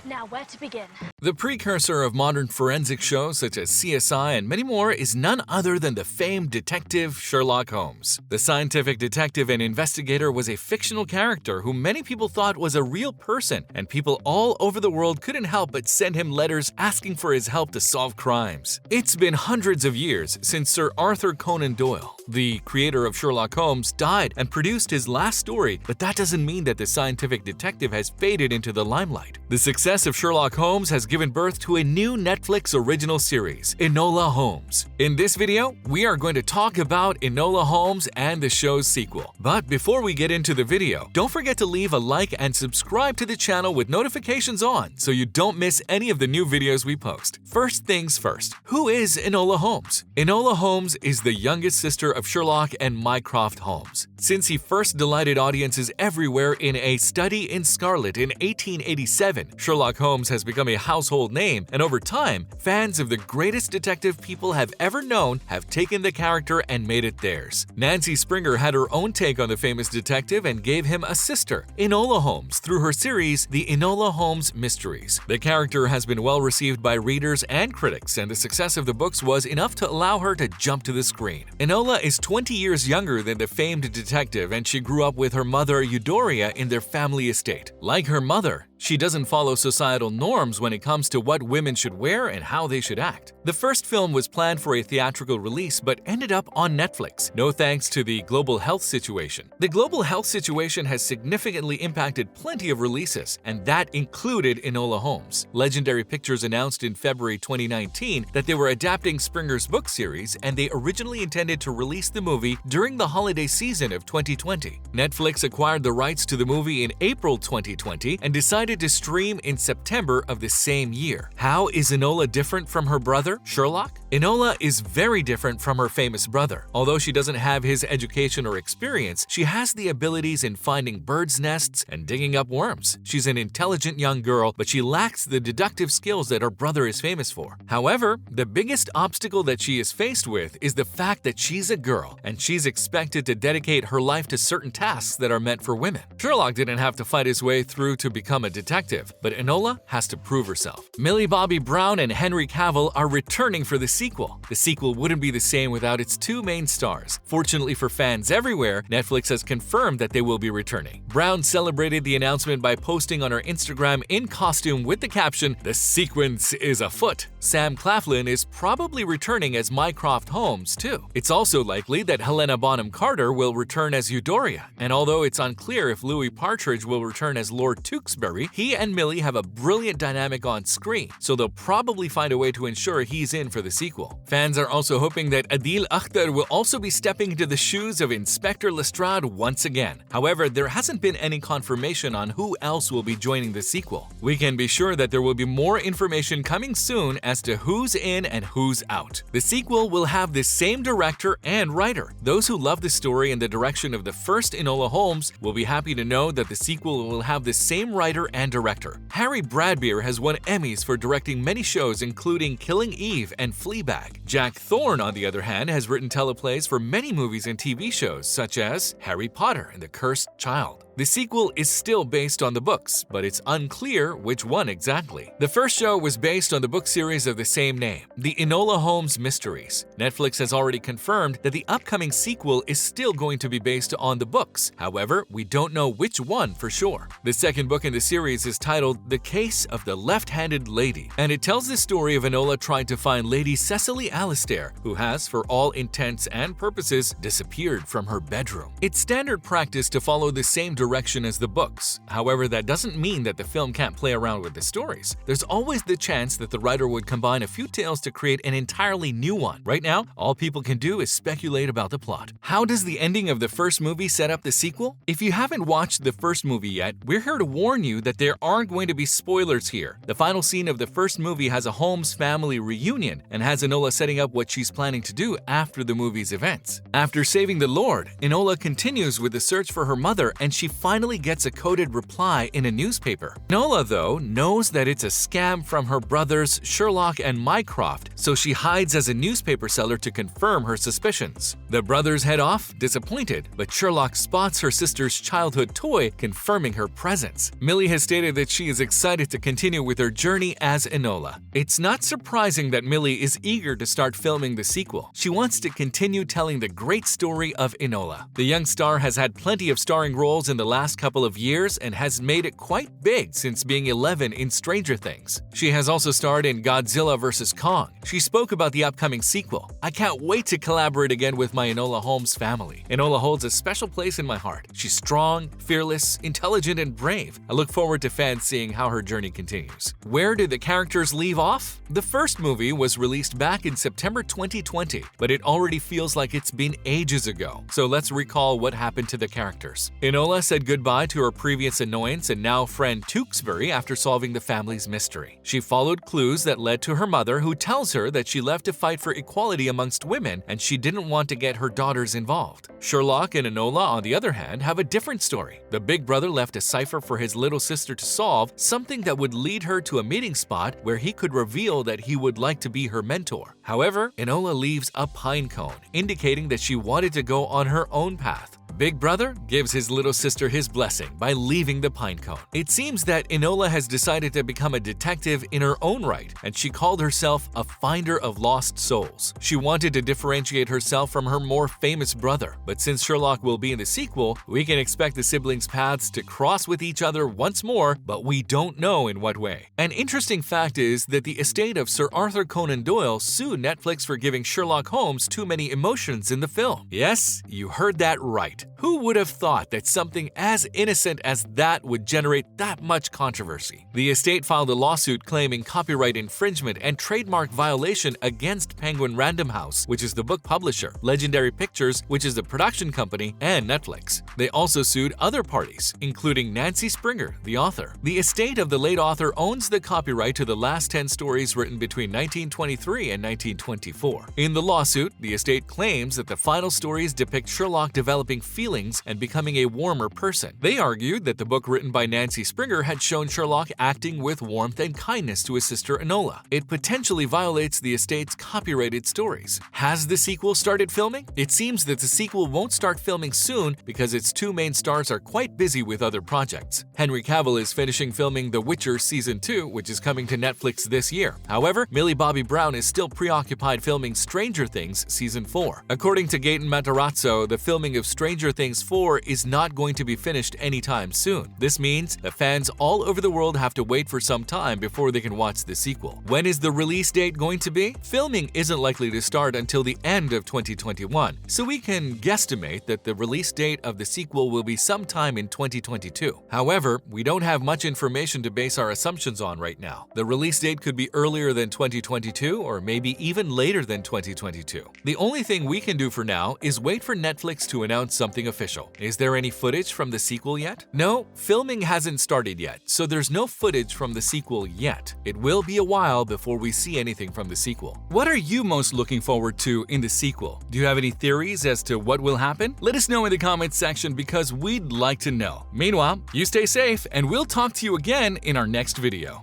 Now, where to begin? The precursor of modern forensic shows such as CSI and many more is none other than the famed detective Sherlock Holmes. The scientific detective and investigator was a fictional character who many people thought was a real person, and people all over the world couldn't help but send him letters asking for his help to solve crimes. It's been hundreds of years since Sir Arthur Conan Doyle, the creator of Sherlock Holmes, died and produced his last story, but that doesn't mean that the scientific detective has faded into the limelight. The success of Sherlock Holmes has given birth to a new Netflix original series, Enola Holmes. In this video, we are going to talk about Enola Holmes and the show's sequel. But before we get into the video, don't forget to leave a like and subscribe to the channel with notifications on so you don't miss any of the new videos we post. First things first, who is Enola Holmes? Enola Holmes is the youngest sister of Sherlock and Mycroft Holmes. Since he first delighted audiences everywhere in A Study in Scarlet in 1887, Sherlock Holmes has become a household name, and over time, fans of the greatest detective people have ever known have taken the character and made it theirs. Nancy Springer had her own take on the famous detective and gave him a sister, Enola Holmes, through her series The Enola Holmes Mysteries. The character has been well received by readers and critics, and the success of the books was enough to allow her to jump to the screen. Enola is 20 years younger than the famed detective, and she grew up with her mother Eudora in their family estate. Like her mother, she doesn't follow societal norms when it comes to what women should wear and how they should act. The first film was planned for a theatrical release but ended up on Netflix, no thanks to the global health situation. The global health situation has significantly impacted plenty of releases, and that included Enola Holmes. Legendary Pictures announced in February 2019 that they were adapting Springer's book series, and they originally intended to release the movie during the holiday season of 2020. Netflix acquired the rights to the movie in April 2020 and decided to stream in September of the same year. How is Enola different from her brother, Sherlock? Enola is very different from her famous brother. Although she doesn't have his education or experience, she has the abilities in finding birds' nests and digging up worms. She's an intelligent young girl, but she lacks the deductive skills that her brother is famous for. However, the biggest obstacle that she is faced with is the fact that she's a girl, and she's expected to dedicate her life to certain tasks that are meant for women. Sherlock didn't have to fight his way through to become a detective, but Enola has to prove herself. Millie Bobby Brown and Henry Cavill are returning for the sequel. The sequel wouldn't be the same without its two main stars. Fortunately for fans everywhere, Netflix has confirmed that they will be returning. Brown celebrated the announcement by posting on her Instagram in costume with the caption, "The sequence is afoot." Sam Claflin is probably returning as Mycroft Holmes too. It's also likely that Helena Bonham Carter will return as Eudora, and although it's unclear if Louis Partridge will return as Lord Tewkesbury, he and Millie have a brilliant dynamic on screen, so they'll probably find a way to ensure he's in for the sequel. Fans are also hoping that Adil Akhtar will also be stepping into the shoes of Inspector Lestrade once again. However, there hasn't been any confirmation on who else will be joining the sequel. We can be sure that there will be more information coming soon as to who's in and who's out. The sequel will have the same director and writer. Those who love the story and the direction of the first Enola Holmes will be happy to know that the sequel will have the same writer and director. Harry Bradbeer has won Emmys for directing many shows including Killing Eve and Fleabag. Jack Thorne, on the other hand, has written teleplays for many movies and TV shows such as Harry Potter and the Cursed Child. The sequel is still based on the books, but it's unclear which one exactly. The first show was based on the book series of the same name, The Enola Holmes Mysteries. Netflix has already confirmed that the upcoming sequel is still going to be based on the books. However, we don't know which one for sure. The second book in the series is titled The Case of the Left-Handed Lady, and it tells the story of Enola trying to find Lady Cecily Alistair, who has, for all intents and purposes, disappeared from her bedroom. It's standard practice to follow the same direction as the books. However, that doesn't mean that the film can't play around with the stories. There's always the chance that the writer would combine a few tales to create an entirely new one. Right now, all people can do is speculate about the plot. How does the ending of the first movie set up the sequel? If you haven't watched the first movie yet, we're here to warn you that there aren't going to be spoilers here. The final scene of the first movie has a Holmes family reunion and has Enola setting up what she's planning to do after the movie's events. After saving the Lord, Enola continues with the search for her mother, and she finally gets a coded reply in a newspaper. Enola, though, knows that it's a scam from her brothers Sherlock and Mycroft, so she hides as a newspaper seller to confirm her suspicions. The brothers head off, disappointed, but Sherlock spots her sister's childhood toy, confirming her presence. Millie has stated that she is excited to continue with her journey as Enola. It's not surprising that Millie is eager to start filming the sequel. She wants to continue telling the great story of Enola. The young star has had plenty of starring roles in the last couple of years and has made it quite big since being 11 in Stranger Things. She has also starred in Godzilla vs. Kong. She spoke about the upcoming sequel. "I can't wait to collaborate again with my Enola Holmes family. Enola holds a special place in my heart. She's strong, fearless, intelligent, and brave. I look forward to fans seeing how her journey continues." Where did the characters leave off? The first movie was released back in September 2020, but it already feels like it's been ages ago. So let's recall what happened to the characters. Enola said goodbye to her previous annoyance and now friend Tewksbury after solving the family's mystery. She followed clues that led to her mother, who tells her that she left to fight for equality amongst women and she didn't want to get her daughters involved. Sherlock and Enola, on the other hand, have a different story. The big brother left a cipher for his little sister to solve, something that would lead her to a meeting spot where he could reveal that he would like to be her mentor. However, Enola leaves a pine cone, indicating that she wanted to go on her own path. Big Brother gives his little sister his blessing by leaving the pine cone. It seems that Enola has decided to become a detective in her own right, and she called herself a finder of lost souls. She wanted to differentiate herself from her more famous brother, but since Sherlock will be in the sequel, we can expect the siblings' paths to cross with each other once more, but we don't know in what way. An interesting fact is that the estate of Sir Arthur Conan Doyle sued Netflix for giving Sherlock Holmes too many emotions in the film. Yes, you heard that right. Who would have thought that something as innocent as that would generate that much controversy? The estate filed a lawsuit claiming copyright infringement and trademark violation against Penguin Random House, which is the book publisher, Legendary Pictures, which is the production company, and Netflix. They also sued other parties, including Nancy Springer, the author. The estate of the late author owns the copyright to the last 10 stories written between 1923 and 1924. In the lawsuit, the estate claims that the final stories depict Sherlock developing feelings and becoming a warmer person. They argued that the book written by Nancy Springer had shown Sherlock acting with warmth and kindness to his sister Enola. It potentially violates the estate's copyrighted stories. Has the sequel started filming? It seems that the sequel won't start filming soon because its two main stars are quite busy with other projects. Henry Cavill is finishing filming The Witcher Season 2, which is coming to Netflix this year. However, Millie Bobby Brown is still preoccupied filming Stranger Things Season 4. According to Gaten Matarazzo, the filming of Stranger Things 4 is not going to be finished anytime soon. This means that fans all over the world have to wait for some time before they can watch the sequel. When is the release date going to be? Filming isn't likely to start until the end of 2021, so we can guesstimate that the release date of the sequel will be sometime in 2022. However, we don't have much information to base our assumptions on right now. The release date could be earlier than 2022 or maybe even later than 2022. The only thing we can do for now is wait for Netflix to announce something official. Is there any footage from the sequel yet? No, filming hasn't started yet, so there's no footage from the sequel yet. It will be a while before we see anything from the sequel. What are you most looking forward to in the sequel? Do you have any theories as to what will happen? Let us know in the comments section because we'd like to know. Meanwhile, you stay safe and we'll talk to you again in our next video.